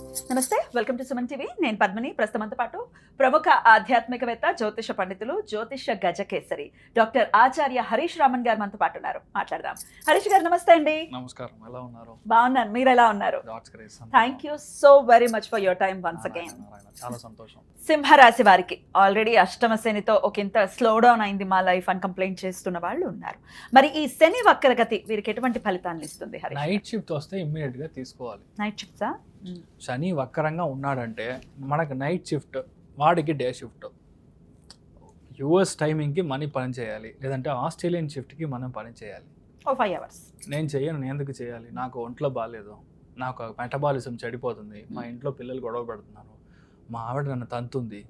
నమస్తే, welcome to Suman TV. నేను పద్మిని. ప్రస్తుతంతో పాటు ప్రముఖ ఆధ్యాత్మికవేత్త, జ్యోతిష పండితులు, జ్యోతిష గజకేసరి డాక్టర్ ఆచార్య హరీష్ రామన్ గారు మనతో పాటు ఉన్నారు. మాట్లాడదాం. హరీష్ గారు నమస్తే అండి. నమస్కారం, ఎలా ఉన్నారు? బాగున్నాను, మీరు ఎలా ఉన్నారు? Thank you so very much for your time once again. చాలా సంతోషం. సింహరాశి వారికి ఆల్రెడీ అష్టమ శనితో ఒకంత స్లో డౌన్ అయింది మా లైఫ్ అని కంప్లైంట్ చేస్తున్న వాళ్ళు ఉన్నారు. మరి ఈ శని వక్రగతి వీరికి ఎటువంటి ఫలితాన్ని ఇస్తుంది? హరీష్, నైట్ షిఫ్ట్ వస్తే ఇమ్మీడియట్ గా తీసుకోవాలి. నైట్ షిఫ్ట్సా? శని వక్రంగా ఉన్నాడంటే మనకు నైట్ షిఫ్ట్, వాడికి డే షిఫ్ట్. యుఎస్ టైమింగ్కి మనీ పని చేయాలి, లేదంటే ఆస్ట్రేలియన్ షిఫ్ట్కి మనం పని చేయాలి. 5 hours నేను చెయ్యను, నేను ఎందుకు చేయాలి? నాకు ఒంట్లో బాగాలేదు, నాకు మెటబాలిజం చెడిపోతుంది, మా ఇంట్లో పిల్లలు గొడవ పెడుతున్నారు, మా ఆవిడ నన్ను తంతుంది.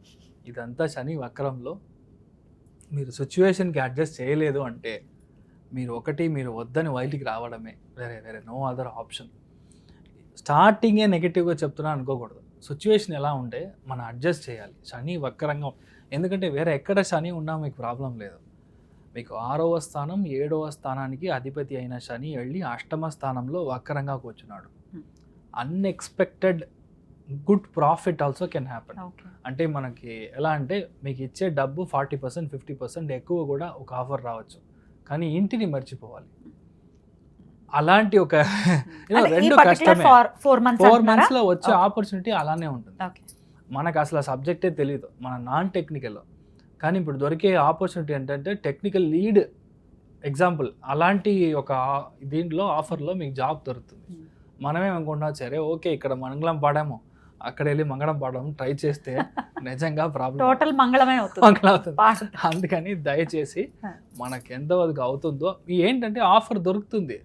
ఇదంతా శని వక్రంలో మీరు సిచ్యువేషన్కి అడ్జస్ట్ చేయలేదు అంటే మీరు వద్దని బయటికి రావడమే, వేరే నో అదర్ ఆప్షన్. స్టార్టింగే నెగిటివ్గా చెప్తున్నా అనుకోకూడదు. సిచ్యువేషన్ ఎలా ఉంటే మనం అడ్జస్ట్ చేయాలి. శని వక్రంగా, ఎందుకంటే వేరే ఎక్కడ శని ఉన్నా మీకు ప్రాబ్లం లేదు. మీకు 6వ స్థానం 7వ స్థానానికి అధిపతి అయిన శని వెళ్ళి 8వ స్థానంలో వక్రంగా కూర్చున్నాడు. Unexpected good profit also can happen. అంటే మనకి ఎలా అంటే మీకు ఇచ్చే డబ్బు 40% 50% ఎక్కువ కూడా ఒక ఆఫర్ రావచ్చు, కానీ ఇంటిని మర్చిపోవాలి. అలాంటి ఒక రెండు కష్టమే. 4 months లో వచ్చే ఆపర్చునిటీ అలానే ఉంటుంది. మనకు అసలు సబ్జెక్టే తెలియదు, మన నాన్ టెక్నికల్. కానీ ఇప్పుడు దొరికే ఆపర్చునిటీ ఏంటంటే టెక్నికల్ లీడ్ ఎగ్జాంపుల్. అలాంటి ఒక దీంట్లో ఆఫర్లో మీకు జాబ్ దొరుకుతుంది. మనమే అనుకుంటున్నాం సరే ఓకే ఇక్కడ మంగళం పాడాము, అక్కడ వెళ్ళి మంగళం పాడడం ట్రై చేస్తే నిజంగా ప్రాబ్లం, టోటల్ మంగళమే అవుతుంది. అందుకని దయచేసి మనకి ఎంతవరకు అవుతుందో, ఏంటంటే ఆఫర్ దొరుకుతుంది,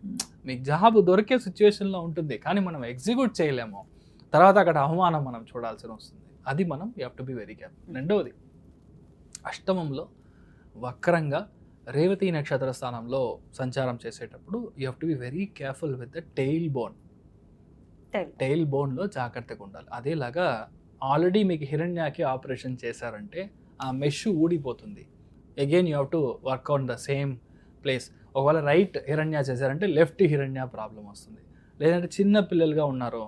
మీకు జాబ్ దొరికే సిచ్యువేషన్లో ఉంటుంది, కానీ మనం ఎగ్జిక్యూట్ చేయలేము. తర్వాత అక్కడ అవమానం మనం చూడాల్సి వస్తుంది. అది మనం you have to be very careful. రెండవది, అష్టమంలో వక్రంగా రేవతి నక్షత్ర స్థానంలో సంచారం చేసేటప్పుడు you have to be very careful with the tail bone. Tail బోన్లో జాగ్రత్తగా ఉండాలి. అదేలాగా ఆల్రెడీ మీకు హిరణ్యాకి ఆపరేషన్ చేశారంటే ఆ మెష్ ఊడిపోతుంది. Again you have to work on the same place. ఒకవేళ రైట్ హిరణ్య చేశారంటే లెఫ్ట్ హిరణ్య ప్రాబ్లం వస్తుంది. లేదంటే చిన్న పిల్లలుగా ఉన్నారు,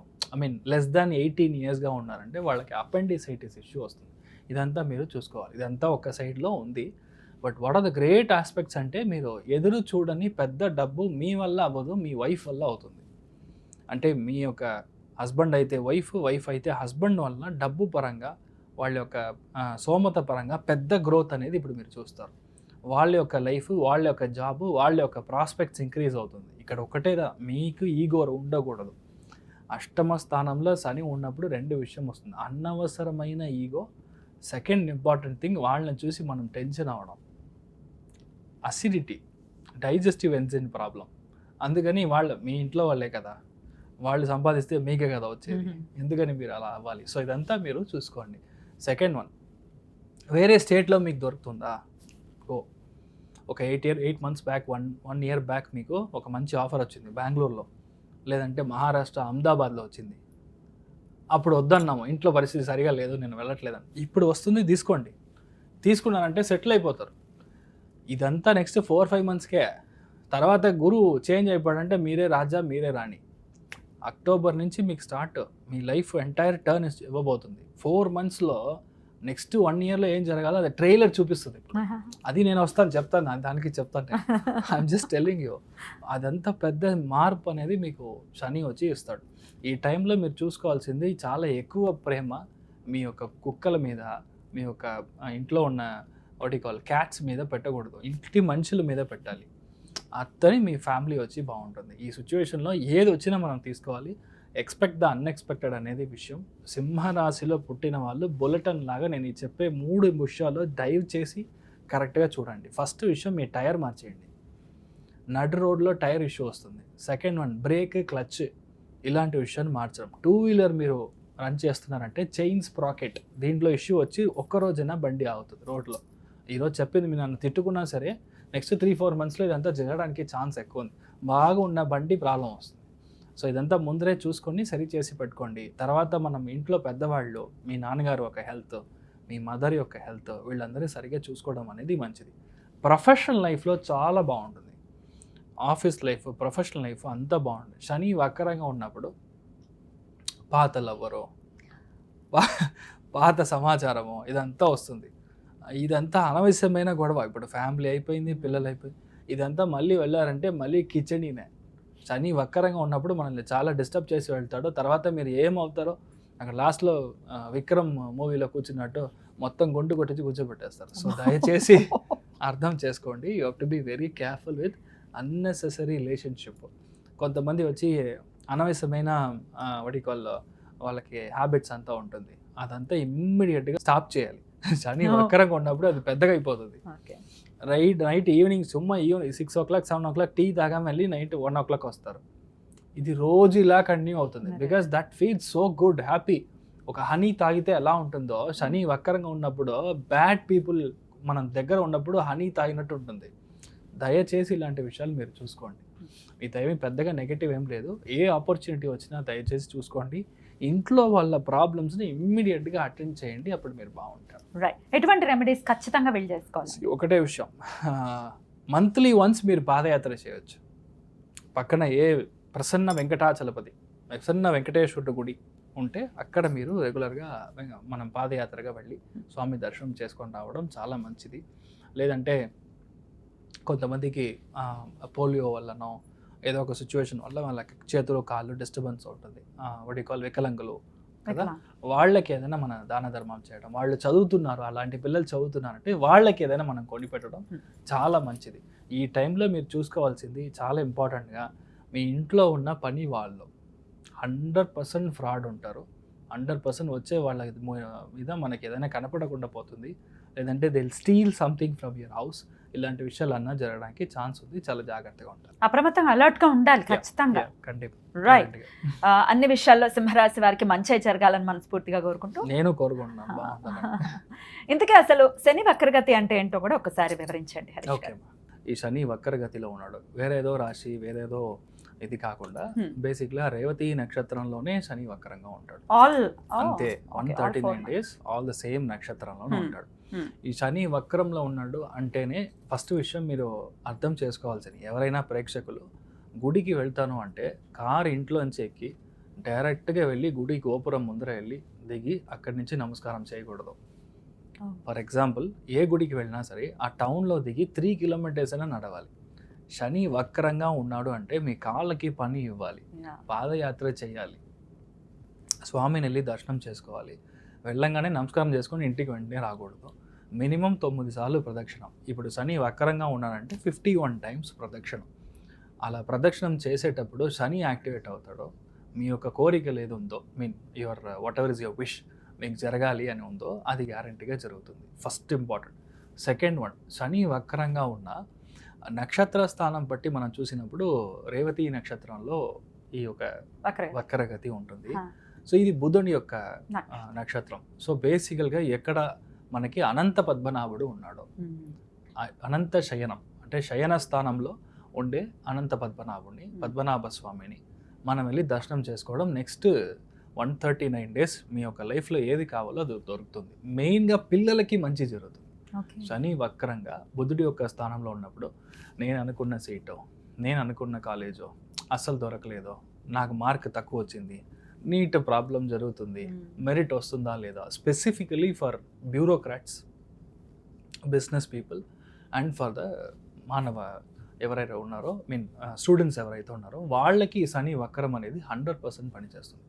లెస్ దాన్ 18 yearsగా ఉన్నారంటే వాళ్ళకి అపెండిసైటిస్ ఇష్యూ వస్తుంది. ఇదంతా మీరు చూసుకోవాలి. ఇదంతా ఒక సైడ్లో ఉంది. But what are the great aspects అంటే మీరు ఎదురు చూడని పెద్ద డబ్బు మీ వల్ల అవ్వదు, మీ వైఫ్ వల్ల అవుతుంది. అంటే మీ యొక్క హస్బెండ్ అయితే వైఫ్ అయితే హస్బెండ్ వల్ల డబ్బు పరంగా, వాళ్ళ యొక్క సోమత పరంగా పెద్ద గ్రోత్ అనేది ఇప్పుడు మీరు చూస్తారు. వాళ్ళ యొక్క లైఫ్, వాళ్ళ యొక్క జాబ్, వాళ్ళ యొక్క ప్రాస్పెక్ట్స్ ఇంక్రీజ్ అవుతుంది. ఇక్కడ ఒకటేదా, మీకు ఈగో ఉండకూడదు. అష్టమ స్థానంలో శని ఉన్నప్పుడు 2 విషయం వస్తుంది. అనవసరమైన ఈగో, సెకండ్ ఇంపార్టెంట్ థింగ్ వాళ్ళని చూసి మనం టెన్షన్ అవ్వడం, అసిడిటీ, డైజెస్టివ్ ఎంజైమ్ ప్రాబ్లం. అందుకని మీ ఇంట్లో వాళ్ళే కదా, వాళ్ళు సంపాదిస్తే మీకే కదా వచ్చేది, ఎందుకని మీరు అలా అవ్వాలి? సో ఇదంతా మీరు చూసుకోండి. సెకండ్ వన్, వేరే స్టేట్లో మీకు దొరుకుతుందా? ఒక 8 months బ్యాక్, 1 year బ్యాక్ మీకు ఒక మంచి ఆఫర్ వచ్చింది బెంగళూరులో, లేదంటే మహారాష్ట్ర అహ్మదాబాద్లో వచ్చింది. అప్పుడు వద్దన్నాము, ఇంట్లో పరిస్థితి సరిగా లేదు, నేను వెళ్ళట్లేదని. ఇప్పుడు వస్తుంది, తీసుకోండి. తీసుకున్నానంటే సెటిల్ అయిపోతారు. ఇదంతా నెక్స్ట్ 4-5 monthsకే. తర్వాత గురువు చేంజ్ అయిపోయాడంటే మీరే రాజా, మీరే రాణి. అక్టోబర్ నుంచి మీకు స్టార్ట్, మీ లైఫ్ ఎంటైర్ టర్న్ ఇవ్వబోతుంది. 4 monthsలో నెక్స్ట్ 1 yearలో ఏం జరగాలో అది ట్రైలర్ చూపిస్తుంది. అది నేను చెప్తాను, దానికి చెప్తాను. I'm just telling you. అదంతా పెద్ద మార్పు అనేది మీకు శని వచ్చి ఇస్తాడు. ఈ టైంలో మీరు చూసుకోవాల్సింది చాలా ఎక్కువ ప్రేమ మీ యొక్క కుక్కల మీద, మీ యొక్క ఇంట్లో ఉన్న క్యాట్స్ మీద పెట్టకూడదు, ఇంటి మనుషుల మీద పెట్టాలి. అతని మీ ఫ్యామిలీ వచ్చి బాగుంటుంది. ఈ సిచ్యువేషన్లో ఏది వచ్చినా మనం తీసుకోవాలి. ఎక్స్పెక్ట్ ద అన్ఎక్స్పెక్టెడ్ అనేది విషయం. సింహరాశిలో పుట్టిన వాళ్ళు బులెటిన్ లాగా నేను చెప్పే 3 విషయాలు డైవ్ చేసి కరెక్ట్గా చూడండి. ఫస్ట్ విషయం, మీ టైర్ మార్చేయండి. నడు రోడ్లో టైర్ ఇష్యూ వస్తుంది. సెకండ్ వన్, బ్రేక్, క్లచ్ ఇలాంటి విషయాన్ని మార్చడం. 2-wheeler మీరు రన్ చేస్తున్నారంటే చైన్ స్ప్రాకెట్, దీంట్లో ఇష్యూ వచ్చి ఒక్కరోజైనా బండి ఆగుతుంది రోడ్లో. ఈరోజు చెప్పింది మీరు నన్ను తిట్టుకున్నా సరే నెక్స్ట్ 3-4 monthsలో ఇదంతా జరగడానికి ఛాన్స్ ఎక్కువ ఉంది. బాగా ఉన్న బండి ప్రాబ్లం వస్తుంది. సో ఇదంతా ముందరే చూసుకొని సరి చేసి పెట్టుకోండి. తర్వాత మనం ఇంట్లో పెద్దవాళ్ళు, మీ నాన్నగారు ఒక హెల్త్, మీ మదర్ యొక్క హెల్త్, వీళ్ళందరూ సరిగ్గా చూసుకోవడం అనేది మంచిది. ప్రొఫెషనల్ లైఫ్లో చాలా బాగుంటుంది. ఆఫీస్ లైఫ్, ప్రొఫెషనల్ లైఫ్ అంతా బాగుంటుంది. శని వక్రంగా ఉన్నప్పుడు పాత లవ్వరో, పాత సమాచారము ఇదంతా వస్తుంది. ఇదంతా అనవసరమైన గొడవ. ఇప్పుడు ఫ్యామిలీ అయిపోయింది, పిల్లలు అయిపోయింది, ఇదంతా మళ్ళీ వెళ్ళారంటే మళ్ళీ కిచెడీనే. శని వక్రంగా ఉన్నప్పుడు మనల్ని చాలా డిస్టర్బ్ చేసి వెళ్తాడు. తర్వాత మీరు ఏమవుతారో అక్కడ లాస్ట్లో విక్రమ్ మూవీలో కూర్చున్నట్టు మొత్తం గుండు కొట్టించి కూర్చోబెట్టేస్తారు. సో దయచేసి అర్థం చేసుకోండి. You have to be very careful with unnecessary relationship. కొంతమంది వచ్చి అనవసరమైన వాళ్ళకి హ్యాబిట్స్ అంతా ఉంటుంది, అదంతా ఇమ్మీడియట్గా స్టాప్ చేయాలి. శని వక్రంగా ఉన్నప్పుడు అది పెద్దగా అయిపోతుంది. Night evening 6 o'clock 7 o'clock tea తాగా మళ్ళీ నైట్ 1 o'clock వస్తారు. ఇది రోజు ఇలా కంటిన్యూ అవుతుంది. Because that feels so good, happy. ఒక హనీ తాగితే ఎలా ఉంటుందో శని వక్రంగా ఉన్నప్పుడు బ్యాడ్ పీపుల్ మనం దగ్గర ఉన్నప్పుడు హనీ తాగినట్టు ఉంటుంది. దయచేసి ఇలాంటి విషయాలు మీరు చూసుకోండి. మీ దయవి పెద్దగా నెగటివ్ ఏం లేదు. ఏ ఆపర్చునిటీ వచ్చినా దయచేసి చూసుకోండి. ఇంట్లో వాళ్ళ ప్రాబ్లమ్స్ని ఇమ్మీడియట్గా అటెండ్ చేయండి, అప్పుడు మీరు బాగుంటారు. రైట్. ఎటువంటి రెమెడీస్ ఖచ్చితంగా వీళ్ళు చేసుకోవాలి? ఒకటే విషయం, మంత్లీ వన్స్ మీరు పాదయాత్ర చేయొచ్చు. పక్కన ప్రసన్న వెంకటేశ్వరుడు గుడి ఉంటే అక్కడ మీరు రెగ్యులర్గా మనం పాదయాత్రగా వెళ్ళి స్వామి దర్శనం చేసుకొని రావడం చాలా మంచిది. లేదంటే కొంతమందికి పోలియో వల్లనో ఏదో ఒక సిచ్యువేషన్ వల్ల వాళ్ళకి చేతులు కాళ్ళు డిస్టర్బెన్స్ ఉంటుంది, వికలాంగులు కదా, వాళ్ళకి ఏదైనా మన దాన ధర్మం చేయడం. వాళ్ళు చదువుతున్నారు, అలాంటి పిల్లలు చదువుతున్నారంటే వాళ్ళకి ఏదైనా మనం కొనిపెట్టడం చాలా మంచిది. ఈ టైంలో మీరు చూసుకోవాల్సింది చాలా ఇంపార్టెంట్గా, మీ ఇంట్లో ఉన్న పని వాళ్ళు 100% ఫ్రాడ్ ఉంటారు. 100% వచ్చే వాళ్ళ మీద మనకి ఏదైనా కనపడకుండా పోతుంది. లేదంటే they steel something from your house. ఇలాంటి విషయాలు అన్నా జరగడానికి ఛాన్స్ ఉంది. చాలా జాగ్రత్తగా ఉంటారు. అప్రమత్తంగా అలర్ట్ గా ఉండాలి ఖచ్చితంగా. రైట్. అన్ని విషయాల్లో సింహరాశి వారికి మంచి జరగాలని మనస్ఫూర్తిగా కోరుకుంటూ నేను కోరుకుంటున్నాను. ఇంతకీ అసలు శని వక్రగతి అంటే ఏంటో కూడా ఒకసారి వివరించండి. ఓకే. ఈ శని వక్రగతిలో ఉన్నాడు, వేరేదో రాశి వేరేదో ఇది కాకుండా బేసిక్గా రేవతి నక్షత్రంలోనే శని వక్రంగా ఉంటాడు. అంతే 139 days ఆల్ ద సేమ్ నక్షత్రంలోనే ఉంటాడు. ఈ శని వక్రంలో ఉన్నాడు అంటేనే ఫస్ట్ విషయం మీరు అర్థం చేసుకోవాల్సింది, ఎవరైనా ప్రేక్షకులు గుడికి వెళ్తాను అంటే కారు ఇంట్లోంచి ఎక్కి డైరెక్ట్గా వెళ్ళి గుడి గోపురం ముందర వెళ్ళి దిగి అక్కడి నుంచి నమస్కారం చేయకూడదు. ఫర్ ఎగ్జాంపుల్ ఏ గుడికి వెళ్ళినా సరే ఆ టౌన్లో దిగి 3 kilometers అయినా నడవాలి. శని వక్రంగా ఉన్నాడు అంటే మీ కాళ్ళకి పని ఇవ్వాలి, పాదయాత్ర చేయాలి, స్వామిని వెళ్ళి దర్శనం చేసుకోవాలి, వెళ్ళంగానే నమస్కారం చేసుకొని ఇంటికి వెంటనే రాకూడదు. మినిమం 9 సార్లు ప్రదక్షిణం. ఇప్పుడు శని వక్రంగా ఉన్నాడంటే 51 times ప్రదక్షిణం. అలా ప్రదక్షిణం చేసేటప్పుడు శని యాక్టివేట్ అవుతాడో మీ యొక్క కోరికలు ఏది ఉందో, your what ever is your wish మీకు జరగాలి అని ఉందో అది గ్యారంటీగా జరుగుతుంది. First important. సెకండ్ వన్, శని వక్రంగా ఉన్న నక్షత్ర స్థానం బట్టి మనం చూసినప్పుడు రేవతి నక్షత్రంలో ఈ యొక్క వక్రగతి ఉంటుంది. సో ఇది బుధుని యొక్క నక్షత్రం. సో బేసికల్గా ఎక్కడ మనకి అనంత పద్మనాభుడు ఉన్నాడు, అనంత శయనం అంటే శయన స్థానంలో ఉండే అనంత పద్మనాభుడిని, పద్మనాభ స్వామిని మనం వెళ్ళి దర్శనం చేసుకోవడం నెక్స్ట్ 139 days మీ యొక్క లైఫ్లో ఏది కావాలో అది దొరుకుతుంది. మెయిన్గా పిల్లలకి మంచి జరుగుతుంది. శని వక్రంగా బుధుడి యొక్క స్థానంలో ఉన్నప్పుడు నేను అనుకున్న సీటో, నేను అనుకున్న కాలేజో అస్సలు దొరకలేదో, నాకు మార్క్ తక్కువ వచ్చింది, నీట్ ప్రాబ్లం జరుగుతుంది, మెరిట్ వస్తుందా లేదా, specifically for bureaucrats, business people and for the మానవ ఎవరైతే ఉన్నారో స్టూడెంట్స్ ఎవరైతే ఉన్నారో వాళ్ళకి శని వక్రం అనేది 100% పనిచేస్తుంది.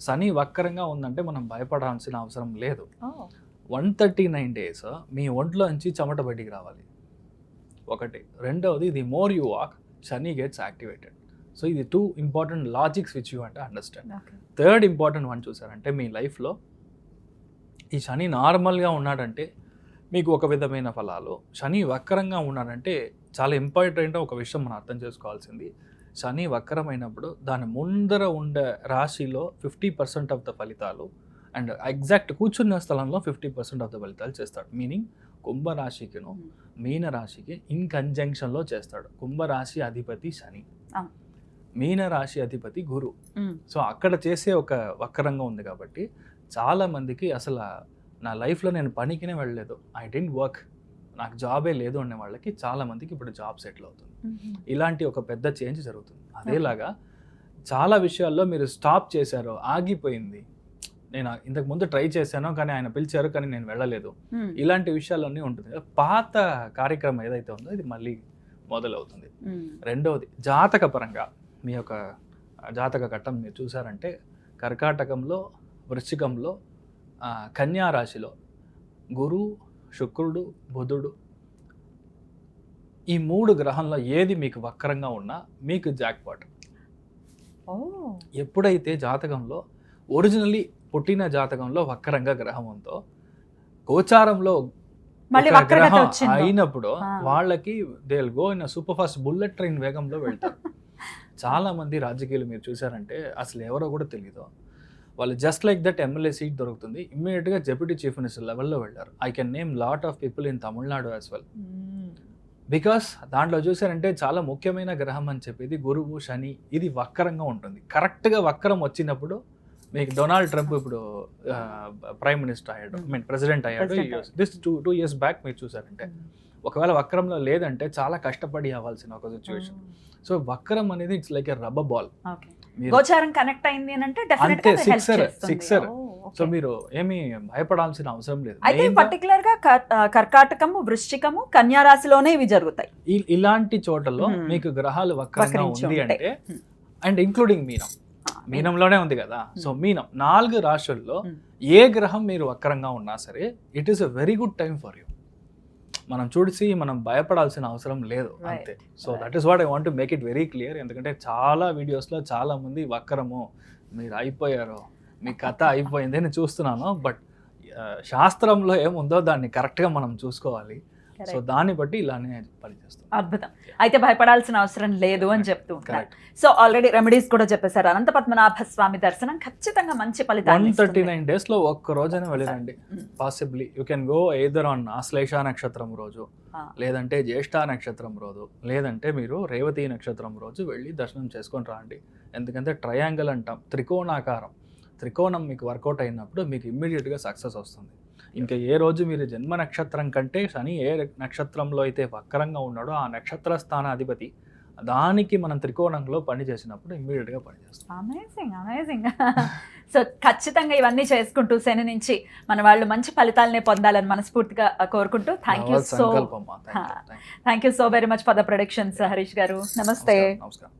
శని వక్రంగా ఉందంటే మనం భయపడాల్సిన అవసరం లేదు. 139 days మీ ఒంట్లో నుంచి చెమట బయటికి రావాలి ఒకటి. రెండవది, the more you walk Shani gets activated. So ఇది 2 important లాజిక్స్ విచ్ యూ అంటే అండర్స్టాండ్. థర్డ్ ఇంపార్టెంట్ వన్ చూసారంటే మీ లైఫ్లో ఈ శని నార్మల్గా ఉన్నాడంటే మీకు ఒక విధమైన ఫలాలు, శని వక్రంగా ఉన్నాడంటే చాలా ఇంపార్టెంట్ ఒక విషయం మనం అర్థం చేసుకోవాల్సింది. శని వక్రమైనప్పుడు దాని ముందర ఉండే రాశిలో 50% ఆఫ్ ద ఫలితాలు అండ్ ఎగ్జాక్ట్ కూర్చున్న స్థలంలో 50% ఆఫ్ ద ఫలితాలు చేస్తాడు. మీనింగ్ కుంభరాశికిను మీనరాశికి ఇన్ కంజంక్షన్లో చేస్తాడు. కుంభరాశి అధిపతి శని, మీనరాశి అధిపతి గురు. సో అక్కడ చేసే ఒక వక్రంగా ఉంది కాబట్టి చాలా మందికి అసలు నా లైఫ్లో నేను పనికినే వెళ్ళలేదు, ఐ డెంట్ వర్క్, నాకు జాబే లేదు అనే వాళ్ళకి చాలా మందికి ఇప్పుడు జాబ్ సెటిల్ అవుతుంది. ఇలాంటి ఒక పెద్ద చేంజ్ జరుగుతుంది. అదేలాగా చాలా విషయాల్లో మీరు స్టాప్ చేశారో, ఆగిపోయింది, నేను ఇంతకు ముందు ట్రై చేశాను కానీ ఆయన పిలిచారు కానీ నేను వెళ్ళలేదు, ఇలాంటి విషయాలన్నీ ఉంటుంది. పాత కార్యక్రమం ఏదైతే ఉందో ఇది మళ్ళీ మొదలవుతుంది. రెండవది జాతక పరంగా మీ యొక్క జాతక ఘట్టం మీరు చూసారంటే కర్కాటకంలో, వృశ్చికంలో, కన్యా రాశిలో గురు, శుక్రుడు, బుధుడు ఈ 3 గ్రహంలో ఏది మీకు వక్రంగా ఉన్నా మీకు జాక్పాట్. ఎప్పుడైతే జాతకంలో ఒరిజినల్లీ పుట్టిన జాతకంలో వక్రంగా గ్రహం ఉందో గోచారంలో గ్రహం అయినప్పుడు వాళ్ళకి they will go in super fast bullet train వేగంలో వెళ్తారు. చాలా మంది రాజకీయాలు మీరు చూసారంటే అసలు ఎవరో కూడా తెలియదు, వాళ్ళు just like that MLA seat దొరుకుతుంది ఇమ్మీడియట్గా డెప్యూటీ చీఫ్ మినిస్టర్ లెవెల్లో వెళ్ళారు. I can name lot of people in Tamil Nadu as well. Because దాంట్లో చూసారంటే చాలా ముఖ్యమైన గ్రహం అని చెప్పేది గురువు, శని, ఇది వక్రంగా ఉంటుంది. కరెక్ట్గా వక్రం వచ్చినప్పుడు మీకు డొనాల్డ్ ట్రంప్ ఇప్పుడు ప్రైమ్ మినిస్టర్ అయ్యాడు, ప్రెసిడెంట్ అయ్యాడు. దిస్ 2 years బ్యాక్ మీరు చూసారంటే ఒకవేళ వక్రంలో లేదంటే చాలా కష్టపడి అవ్వాల్సిన ఒక సిచ్యువేషన్. సో వక్రం అనేది it's like a rubber ball. గోచారం కనెక్ట్ అయింది అంటే అంతే, సిక్సర్. సో మీరు ఏమీ భయపడాల్సిన అవసరం లేదు. అయితే పర్టికులర్ గా కర్కాటకము, వృశ్చికము, కన్యా రాశిలోనే ఇవి జరుగుతాయి. ఇలాంటి చోటలో మీకు గ్రహాలు వక్రంగా ఉంది అంటే, అండ్ ఇంక్లూడింగ్ మీనంలోనే ఉంది కదా. సో మీనం 4 రాశుల్లో ఏ గ్రహం మీరు వక్రంగా ఉన్నా సరే it is a very good time for you. మనం చూసి మనం భయపడాల్సిన అవసరం లేదు అంతే. So that is what I want to make it very clear. ఎందుకంటే చాలా వీడియోస్లో చాలా మంది వక్రము, మీరు అయిపోయారు, మీ కథ అయిపోయింది అని చూస్తున్నాను. బట్ శాస్త్రంలో ఏముందో దాన్ని కరెక్ట్గా మనం చూసుకోవాలి. సో దాన్ని బట్టి ఇలానే పనిచేస్తాం. అద్భుతం. అయితే భయపడాల్సిన అవసరం లేదు అని చెప్తూ ఉంటారు. సో ఆల్రెడీ రెమెడీస్ కూడా చెప్పేశారు. అనంత పద్మనాభ స్వామి దర్శనం ఖచ్చితంగా మంచి ఫలితాలు. 139 days లో ఒక్క రోజైనా వెళ్ళిరండి. Possibly you can go either on Ashlesha నక్షత్రం రోజు, లేదంటే జ్యేష్ఠ నక్షత్రం రోజు, లేదంటే మీరు రేవతి నక్షత్రం రోజు వెళ్ళి దర్శనం చేసుకొని రాండి. ఎందుకంటే ట్రయాంగిల్ అంటాం, త్రికోణాకారం. త్రికోణం మీకు వర్కౌట్ అయినప్పుడు మీకు ఇమ్మీడియట్గా సక్సెస్ వస్తుంది. ఇంకా ఏ రోజు మీరు జన్మ నక్షత్రం కంటే శని ఏ నక్షత్రంలో అయితే వక్రంగా ఉన్నాడో ఆ నక్షత్ర స్థానాధిపతి దానికి మనం త్రికోణంలో పని చేసినప్పుడు ఇమ్మీడియట్గా పనిచేస్తాం. అమేజింగ్. సో ఖచ్చితంగా ఇవన్నీ చేసుకుంటూ శని నుంచి మన వాళ్ళు మంచి ఫలితాలనే పొందాలని మనస్ఫూర్తిగా కోరుకుంటూ thank you so very much for the productions Harish గారు. నమస్తే. నమస్కారం.